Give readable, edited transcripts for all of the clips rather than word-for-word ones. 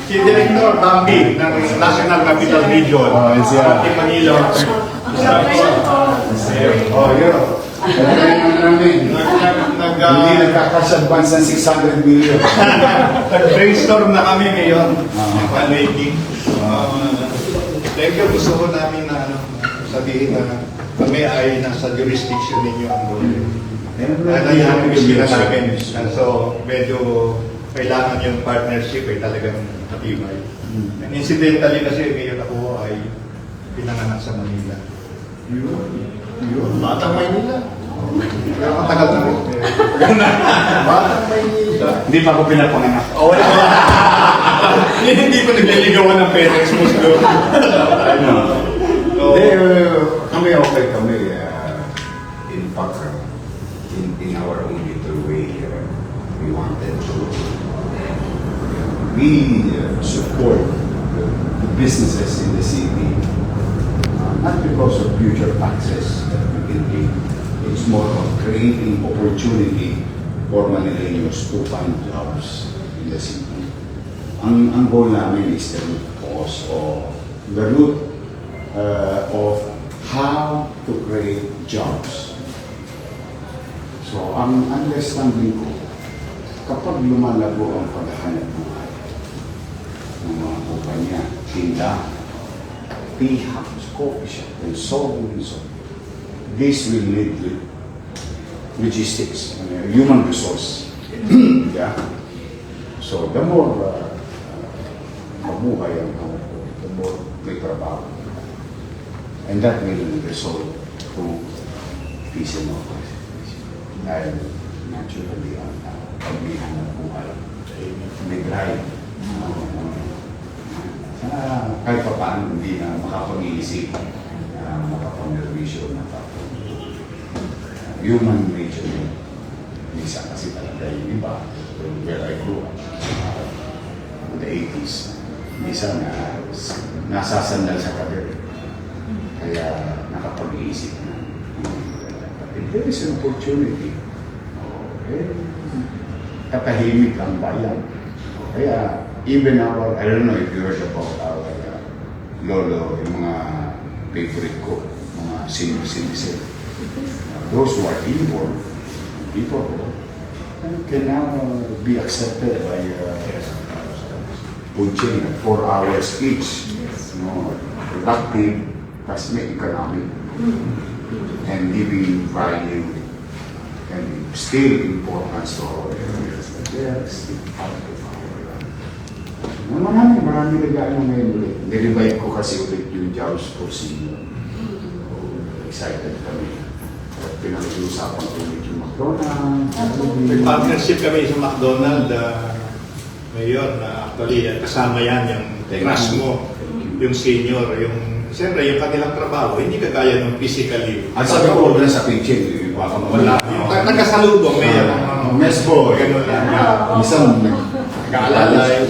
Si Director Bambi ng National Capital Region. Team Manila. Oh, yun. Hindi nagkakas-advance ng 600 million. Nag-brainstorm na kami ngayon. Lately. Thank you. Gusto ko namin na sabihin na kami ay nasa jurisdiction ninyo ang Dole. Ano yung sila namin. So, medyo kailangan yung partnership ay talagang matibay. And incidentally kasi ngayon ako ay pinanganak sa Manila. Batang Maynila. Pero matagal na rin. Batang Maynila. Hindi pa ako pinapanganak. Hindi ko nagliligawan ng parents mo siguro. Kami okay kami. In fact, in our own little way, we wanted to support the businesses in the city, not because of future taxes that we can give. It's more of creating opportunity for Manileños to find jobs in the city. Ang goal namin is the root cause or the root of how to create jobs. So, ang understanding ko, kapag lumalago ang paghahanap buhay ng mga kumpanya, tindahan, tea house, coffee shop, and so on and so on, this will lead to logistics, human resource. Yeah? So, the more mabuhay ang mga ko, the more may trabaho. And that will result to peace and order. Dahil naturally ang pagbihan ng buhay may drive. Kahit pa paano hindi na makapag-iisip, makapag-nervisyo na human nature. Minsan kasi talaga yung iba, where I grew up, in the 80s, minsan nasasandal sa kader. Kaya nakapag-iisip na. If there is an opportunity, katahimik ang bayan. Kaya even our, I don't know if you heard about our lolo, yung mga favorite ko, mga senior citizen. Those who are inborn, people can now be accepted by Punchin at 4 hours each. Productive, tas may economic and giving value and still importance to our areas. Yes, marami nag-ano ngayon ulit. Nirevive ko kasi ulit yung jobs for senior. Excited kami. Pinag-uusapan ko ulit yung McDonald's. May partnership kami sa McDonald's. Mayor, na actually kasama yan yung crush mo, yung senior, yung siyempre yung kanilang trabaho, hindi kagaya ng physically. At sabi ko na sa pitching, wala. Nagkasalubong, Mayor. Mesbo, gano'n lang. Isang nag-aalalay.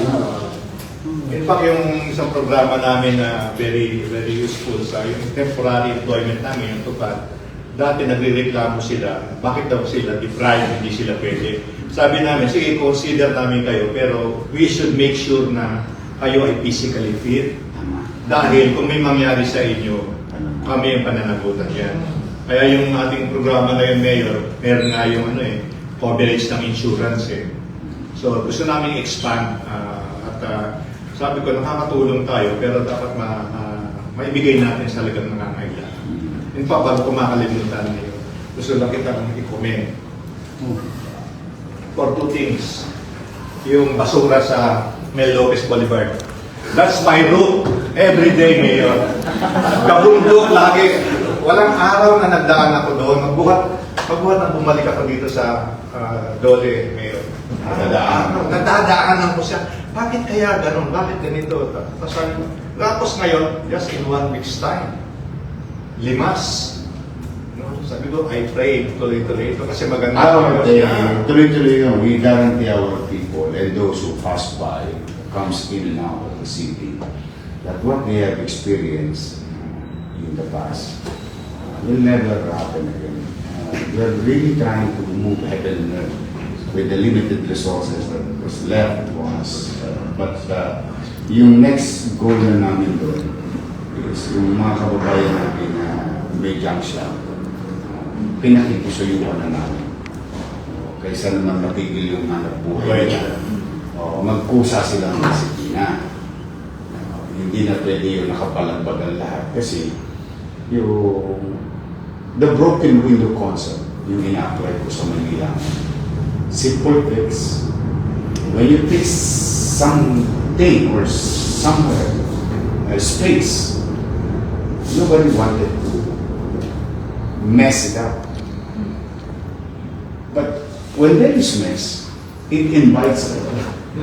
In fact, yung isang programa namin na very useful sa yung temporary employment namin, yung tupad, dati nagre-reklamo sila, bakit daw sila deprived, hindi sila pwede. Sabi namin, sige, consider namin kayo, pero we should make sure na kayo ay physically fit. Dahil kung may mangyari sa inyo, kami yung pananagutan yan. Kaya yung ating programa na yun, Mayor, meron nga yung coverage ng insurance eh. So gusto namin i-expand at sabi ko, nakakatulong tayo, pero dapat maibigay natin sa lagang nangangailangan. In fact, bago ko makalimutan niyo, gusto lang kitang i-comment. For 2 things. Yung basura sa Mel Lopez Boulevard. That's my route every day, Mayor. Kabundok lagi. Walang araw na nagdaan ako doon. Magbuhat na bumalik ako dito sa Dole, Mayor. Nadadaanan ko siya. Bakit kaya ganun? Bakit ganito? Tapos ngayon, just in 1 week's time, limas. No? Sabi ko, I pray tuloy-tuloy ito kasi maganda. Tuloy-tuloy yun. We guarantee our people and those who pass by, comes in now of the city, that what they have experienced in the past will never happen again. We're really trying to move ahead with the limited resources that was left to us. But yung next goal na namin doon is yung mga kababayan natin na may junk shop, pinakikisuyuan na namin. Kaysa naman mapigil yung hanap buhay nila. Magkusa silang disiplina. Hindi na pwede yung nakapalagbagan lahat kasi yung the broken window concept yung ina-apply ko sa Manila. Simple fix. When you fix something or somewhere, a space, nobody wanted to mess it up. But when there is mess, it invites a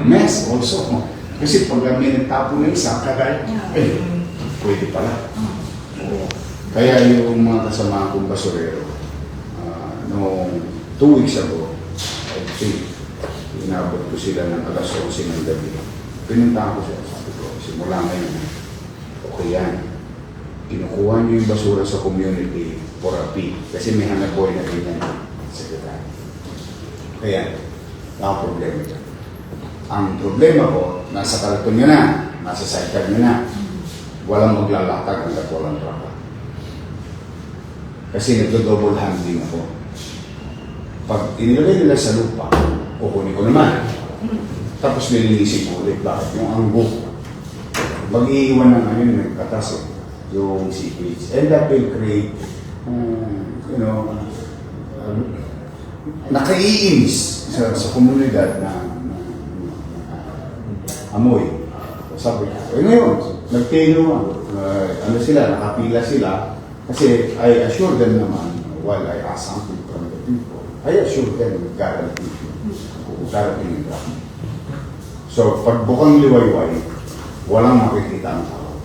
mess also. Kasi pag may nagtapo na isa, kagaya, pwede pala. Kaya yung mga kasama kong basurero, noong 2 weeks ago, I think, inabot ko sila ng alas 11 ng gabi. Pinuntahan ko sila, sabi ko, simula ngayon, okay yan. Kinukuha niyo yung basura sa community for a fee. Kasi may hanap buhay na ganyan, sekretary. Kaya, ang problema dyan. Ang problema ko, nasa karton nyo na, nasa sidecar nyo na, walang maglalatag hanggat walang trapa. Kasi nagdo-double handling ako. Pag inilagay nila sa lupa, kukunin ko naman. Tapos nilinisin ko ulit. Bakit? Yung anggo. Mag-iiwan ng ano yung nagkatas yung seepage. And that will create, nakaiinis sa komunidad na amoy. Sabi ko, ngayon, nagtino, ano sila, nakapila sila. Kasi I assure them naman, while I ask something from the people, I assure them with guarantee yung traffic. So, pag bukang liwayway, walang makikita ang tao.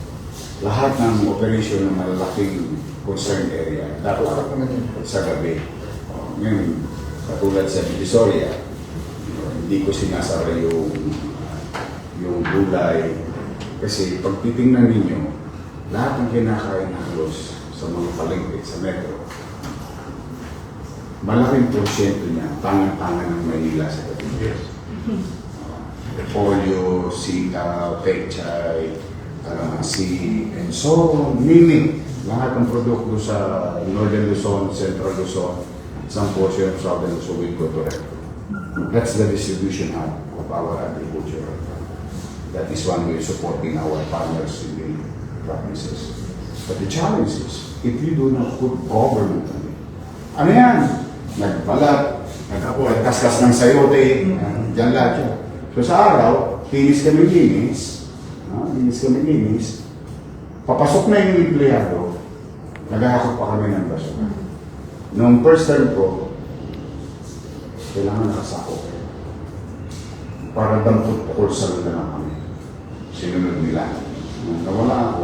Lahat ng operation ng malalaking concerned area, dapat sa gabi. Ngayon, katulad sa Divisoria, hindi ko sinasara yung gulay. Kasi pag titingnan ninyo, lahat ng kinakain halos sa mga palengke sa metro, malaking porsyento niya, tangan-tangan ng Manila sa gabi. Yes. Polio, sitaw, pechay, kalamansi, and so on. Meaning, lahat ng produkto sa Northern Luzon, Central Luzon, some portion of Southern Luzon will go to Recto. That's the distribution hub of our agriculture. That is one way of supporting our farmers in the provinces. But the challenge is, if you do not put government on it, ano yan? Nagbalat, nagkaskas ng sayote, dyan lahat yan. So sa araw, linis kami linis, papasok na yung empleyado, naghahakot pa kami ng basura. Noong first term ko, kailangan nakasako. Para dampot pukul sa lugar na kami. Sinunod nila. Nung nawala ako,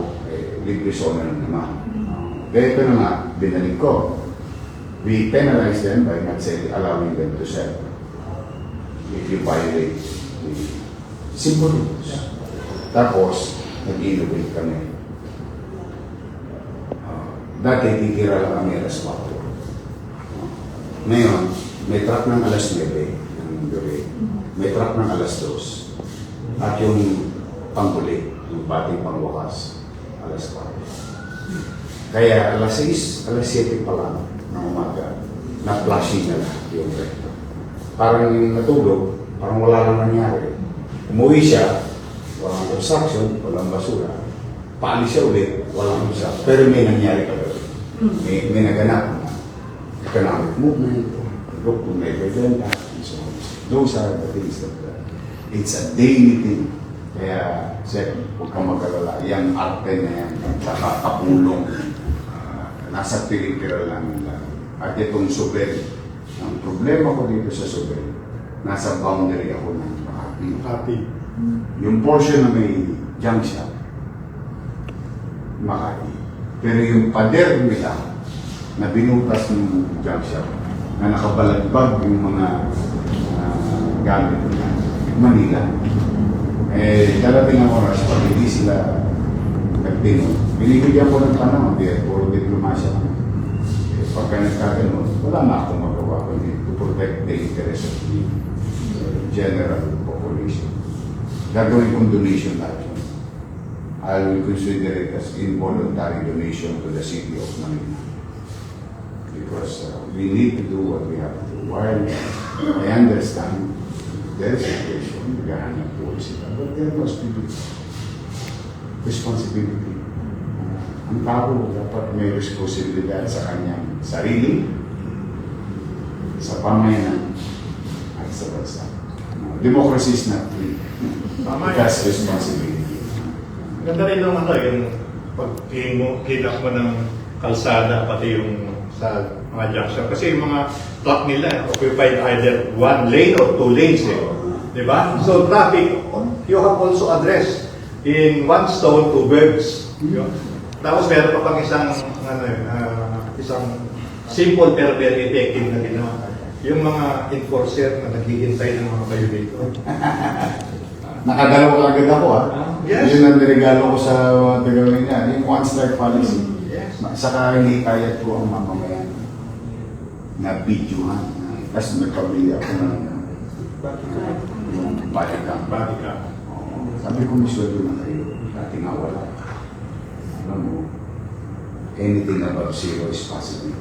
libre zona na naman. Kaya ito na nga, binalik ko. We penalize them by not allowing them to sell. If you violate the simple rules. Tapos, nag-innovate kami. Dati, titira lang kami alas 4. Ngayon, may truck ng alas 9 ng gabi. May truck ng alas 2. At yung panghuli, yung pating pangwakas, alas 4. Kaya alas 6, alas 7 pa lang ng umaga, na-flashing na lahat yung recto. Parang yung natulog, parang wala lang nangyari. Umuwi siya, walang obstruction, walang basura. Paalis siya ulit, walang obstruction. Pero may nangyari ka doon. May naganap na economic movement, look to may benta, and so on. Those are the things that it's a daily thing. Kaya, Sir, huwag kang mag-alala. Yung arte na yan, kapulong, nasa peripheral lang nila. At itong Subel, ang problema ko dito sa Subel, nasa boundary ako ng Makati. Yung portion na may junk shop, Makati. Pero yung pader nila, na binutas ng junk shop, na nakabalagbag yung mga gamit nila, Manila. Darating ang oras, pag hindi sila nagtinod, binibigyan ko ng panahon, puro diplomasya. Pagka nagkaganon, wala na akong magawa kundi to protect the interest of the general population. Gagawin kong donation lahat yun. I will consider it as involuntary donation to the city of Manila. Because we need to do what we have to do. While I understand their situation, naghahanap po sila, but there must be responsibility. Ang tao dapat may responsibilidad sa kanyang sarili, sa pamayanan, at sa bansa. Democracy is not free. Tama It has responsibility. Ganda rin naman yung pag-kilak mo ng kalsada, pati yung sa mga junction. Kasi yung mga truck nila occupied either one lane or two lanes. Di ba? So traffic, you have also addressed in one stone, two birds. Tapos meron pa pang isang simple pero very effective na ginawa. Yung mga enforcer na naghihintay ng mga violator. Nakadalawa agad ako Yes. Yun ang niregalo ko sa mga tagawin niya, yung one-star policy. Yes. Saka hinikayat ko ang mamamayan na videohan. Tapos nagpabili ako ng yung bodycam. Bodycam. Sabi ko, misweldo na kayo. Dati nga wala. Alam mo, anything above zero is possible.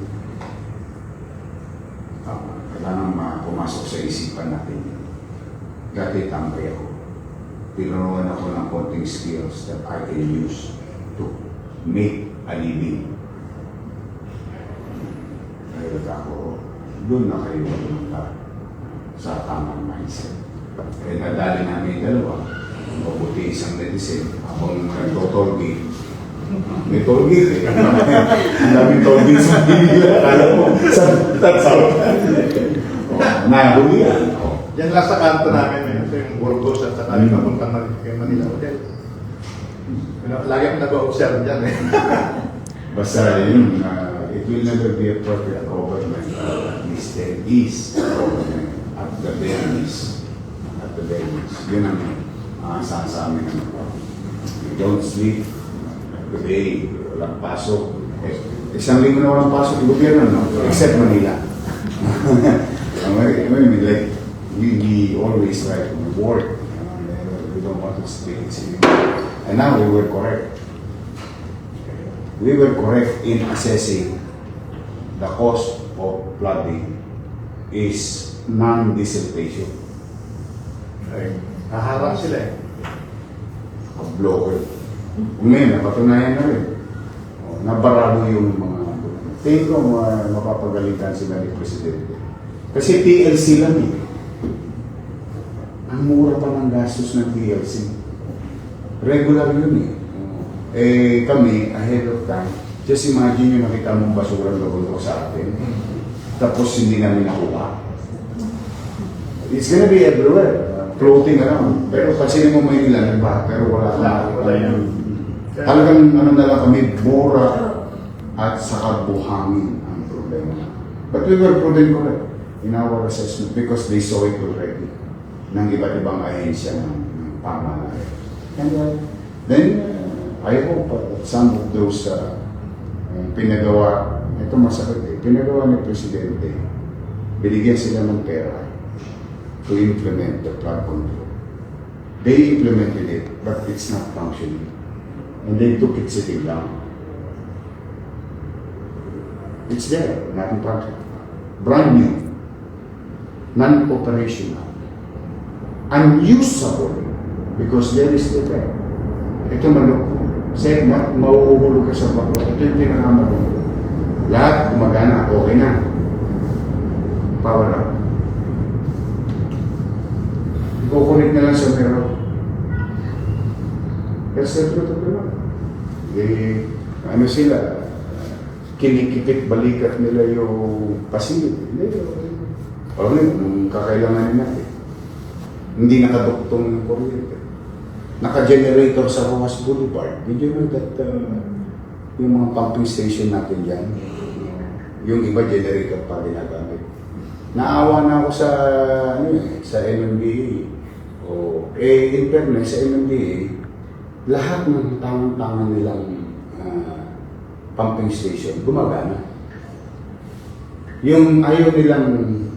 Kailangan pumasok sa isipan natin. Dati tambay ako. Tinuruan ako ng konting skills that I can use to make a living. Kaya ako, doon na kayo pumunta sa tamang mindset. Kaya nadali namin dalawa, mabuti isang medicine, akong nagtotolgi. May tolgi eh. Ang daming tolgi sa Biblia. Kala mo, sa tatsaw. Nahuli yan. Yan lang sa kanto namin, yung Burgos at saka yung papuntang Manila Hotel. Lagi akong nag-observe dyan eh. Basta yun, it will never be a perfect government. At least there is a government at the very least. At the very least. Yun ang saan sa amin. We don't sleep. Today, walang pasok. Isang linggo na walang pasok, gobyerno, no? Except Manila. Like, we always try to reward. We don't want to speak it. And now we were correct. We were correct in assessing the cause of flooding is non-dissipation. Haharap sila eh. Blocker. Ngayon, napatunayan na rin. Nabarado yung mga tingin ko mapapagalitan sila ni Presidente. Kasi PLC lang eh. Ang mura pa ng gastos ng PLC. Regular yun eh. Kami, ahead of time, just imagine yung nakita mong basura na bundok sa atin. Tapos hindi namin nakuha. It's gonna be everywhere. Floating around. Pero kasi mo may ilan, pero wala yan. Talagang ano na lang kami, mura at saka buhangin ang problema. But we were proven correct in our assessment because they saw it already ng iba't ibang ahensya ng pamahalaan. And then, I hope that some of those pinagawa, ito masakit eh, pinagawa ni Presidente, binigyan sila ng pera to implement the flood control. They implemented it, but it's not functioning. And they took it sitting down. It's there, not in project. Brand new, non-operational, unusable, because there is the effect. Ito maloko. Say, mauuhulog ka sa bako. Ito yung pinakamaloko. Lahat gumagana, okay na. Power up. Ikukunik na lang sa meron. Kasi ito naman. Ano sila, kinikipit balikat nila yung pasilyo. Alam mo, nung kakailanganin natin, hindi nakaduktong yung kuryente. Naka-generator sa Rojas Boulevard. Did you know that yung mga pumping station natin dyan, yung iba generator pa ginagamit. Naawa na ako sa, sa MMDA. In fairness, sa MMDA, lahat ng tangan-tangan nilang pumping station, gumagana. Yung ayaw nilang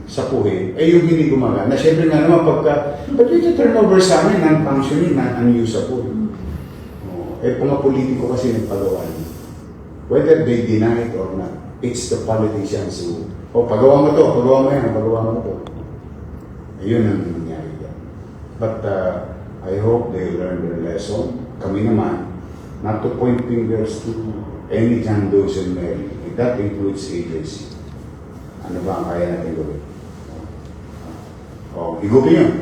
sapuhin, yung hindi gumagana. Siyempre nga naman pagka, but yung turnover sa amin, non-functioning, non-unusable. mga politiko kasi ng pagawa niyo. Whether they deny it or not, it's the politicians who, pagawa mo to, pagawa mo yan, pagawa mo to. Ayun ang nangyari yan. But I hope they learn their lesson. Kami naman, not to point fingers to any John Doe and Mary. That includes agency. Ano ba ang kaya natin gawin? Higupin yun.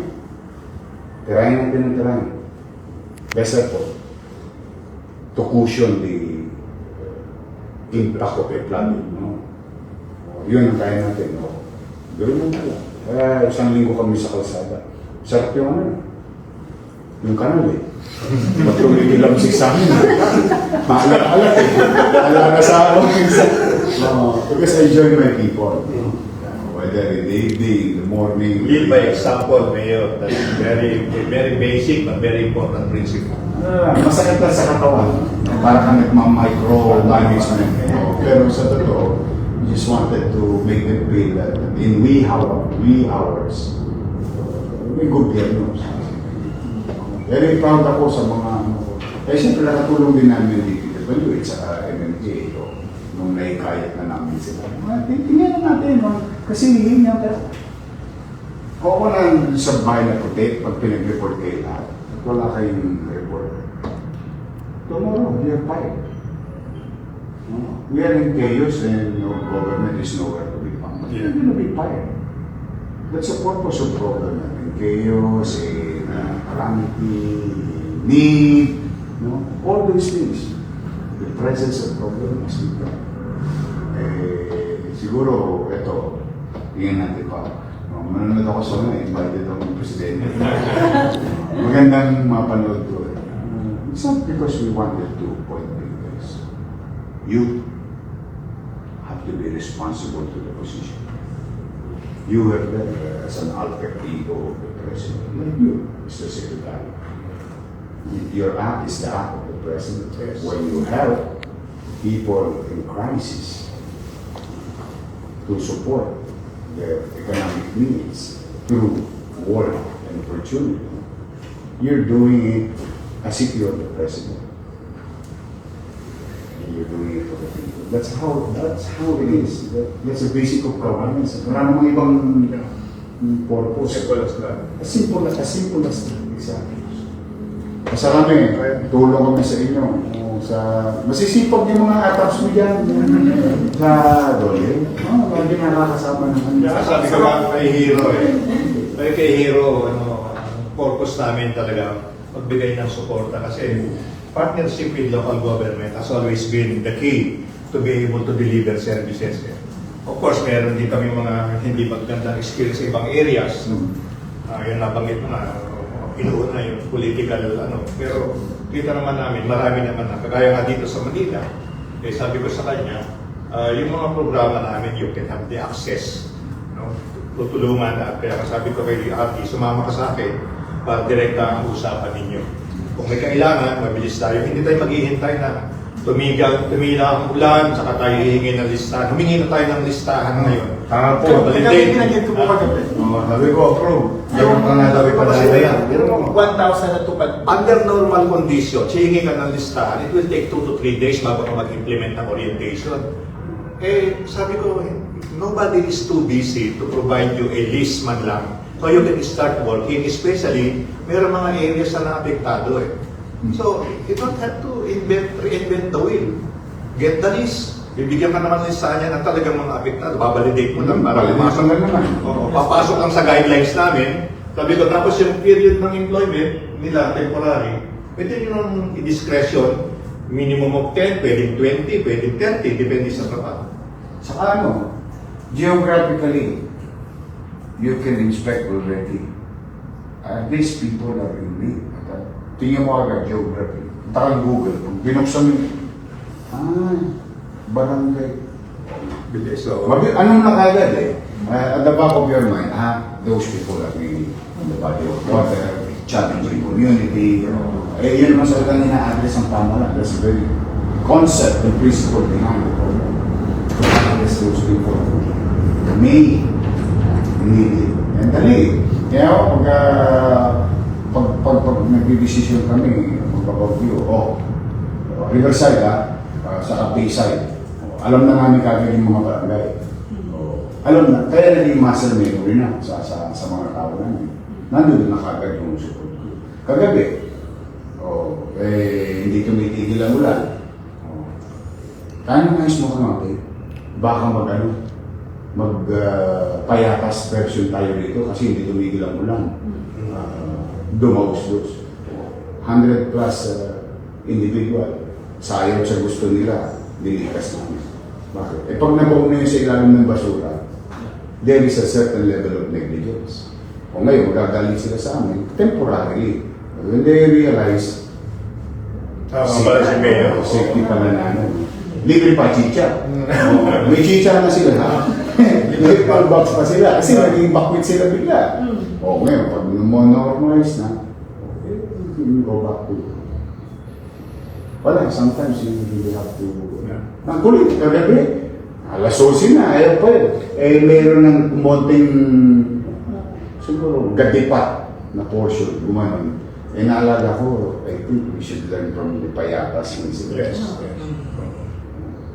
Tirahin natin ang tirahin. Best effort to cushion the impact of a flood. No? Yun ang kaya natin. No? Gawin mo pala. Kaya isang linggo kami sa kalsada. Sarap yung yung kanal eh. Matuloy nilang sa amin. Maalat-alat eh. Alam na sa ako. Because I enjoy my people. Whether in the evening, in the morning. Lead by example, Mayor. That's very, very basic but very important principle. Masakit lang sa katawan. Para kang nagmamicro-management. Pero sa totoo, we just wanted to make them feel that in wee hours, may gobyerno. Very proud ako sa mga siyempre nakatulong din namin dito. It's MMK ito. Nung naikayat na namin sila. Tingnan na natin. Kasi yun yung kung ako lang sa bahay na protect, pag pinag-report kayo lahat, wala kayong report. Tomorrow, we are fired. We are in chaos and government is nowhere to be found. We're going to be fired. That's the purpose of government. In chaos, in calamity, need, all these things. The presence of problem must be there. Siguro, ito, tingnan natin pa. Manonood ako sa mga, invited ako ng presidente. Magandang mapanood ko. It's not because we wanted to point fingers. You have to be responsible to the position. You were there as an alter ego of the president. Like you, Mr. Secretary. Your act is the act of the president. When you help people in crisis to support their economic needs through work and opportunity, you're doing it as if you're the president. And you're doing it for the people. That's how it is. That's the basic of governance. Wala namang ibang purpose. As simple as that. Exactly. Masarami, tulong kami sa inyo. Masisipag yung mga ataps mo dyan. Sa dole. Lagi nakakasama naman. Sabi ko nga kay Hero kay Hero, purpose namin talaga magbigay ng suporta kasi partnership with local government has always been the key to be able to deliver services. Of course, meron din kami mga hindi magandang experience sa ibang areas. Yun nabanggit mo na, inuuna yung political pero kita naman namin, marami naman na. Kagaya nga dito sa Manila, sabi ko sa kanya, yung mga programa namin, you can have the access. Tutulungan at kaya sabi ko kay Ate, sumama ka sa akin para direkta ang usapan ninyo. Kung may kailangan, mabilis tayo. Hindi tayo maghihintay na tumila ang ulan, saka tayo hihingi ng listahan. Humingi na tayo ng listahan ngayon. Po. Pinagin ko po kagabi. Sabi ko, approve. Yung mga sabi pa Pero 1,000 na tupad. under normal conditions, hihingi ka ng listahan, it will take 2 to 3 days bago ka mag-implement ng orientation. Sabi ko, nobody is too busy to provide you a list man lang. So you can start working, especially, mayroong mga areas na naapektado So, you don't have to reinvent the wheel. Get the list. Bibigyan ka naman listahan niya na talagang mga apektado. Babalidate mo lang para pumasok. Papasok lang sa guidelines namin. Sabi ko, tapos yung period ng employment nila, temporary, pwede nyo nang discretion, minimum of 10, pwedeng 20, pwedeng 30, depende sa trabaho. Saka geographically, you can inspect already. These people are in need. Tingnan mo agad geography. Takang Google. Kung binuksan mo, barangay. Bilis, so. Anong nakagad at the back of your mind, those people are really in the body of water, challenging community. Yun naman sa kanya na-address ang pamalan. That's the very concept and principle behind the program. To address those people may need it. And dali. Kaya pag nag-decision kami, magpapag-view, Riverside sa Bayside. Alam na namin kagad yung mga barangay. Alam na, kaya naging muscle memory na sa mga tao namin. Nandun na kagad yung support group. Kagabi, hindi tumitigil ang ulan. Kaya nais mo kamapit, baka payatas version tayo dito kasi hindi tumigil ang ulan. Dumaus-dus. 100 plus individual. Sayaw sa gusto nila, dilikas namin. Bakit? Pag nabaon na yun sa ilalim ng basura, there is a certain level of negligence. O ngayon, magagaling sila sa amin, temporarily. When they realize, safety pala na libre pa chicha. May chicha na sila, ha? Libre pa box pa sila. Kasi naging bakwit sila bigla. O ngayon, pag normalize na, you go back to. Wala, sometimes you really have to. Ang kulit, kagabi. Alas 11 na, ayaw pa meron ng kumonting, siguro, gadipat na portion, gumanon. Naalala ko, I think we should learn from the payatas incident. Yes.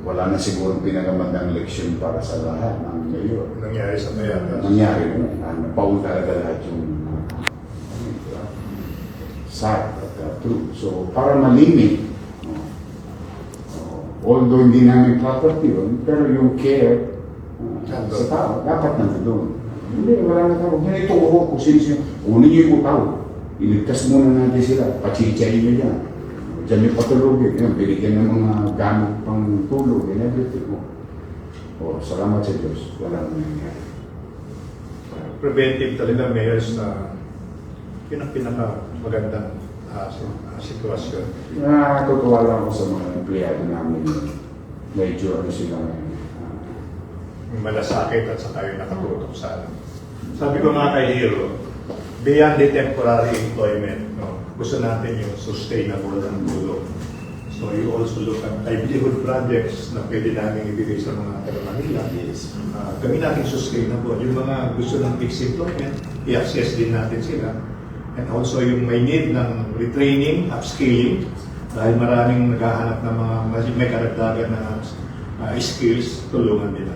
Wala na siguro pinagamandang leksyon para sa lahat ng mayor. Nangyari sa Payatas. Nangyari mo, napaun talaga lahat yung sad at true. So, para malimit, although hindi namin property yun, pero yung care sa tao, dapat nandun. Hindi, wala na tao. Ganito ko kung sino. Unin niyo yung tao. Iligtas muna natin sila. Pachichayin niyo yan. Diyan yung patulogin. Yan, binigyan ng mga gamit pang tulog and everything. Salamat sa Diyos. Wala na nangyari. Preventive talaga, mayors na yun ang pinaka-magandang sitwasyon. Natutuwa lang ako sa mga empleyado namin. Medyo sila Malasakit at saka yung nakatutok sa alam. Sabi ko nga kay Hero, beyond the temporary employment, gusto natin yung sustainable ang tulong. So you also look at livelihood projects na pwede namin ibigay sa mga taga-Manila. Yes. Gawin natin sustainable. Yung mga gusto ng fixed employment, i-access din natin sila. And also yung may need ng retraining, upscaling, dahil maraming naghahanap ng mga may karagdagan na skills, tulungan nila.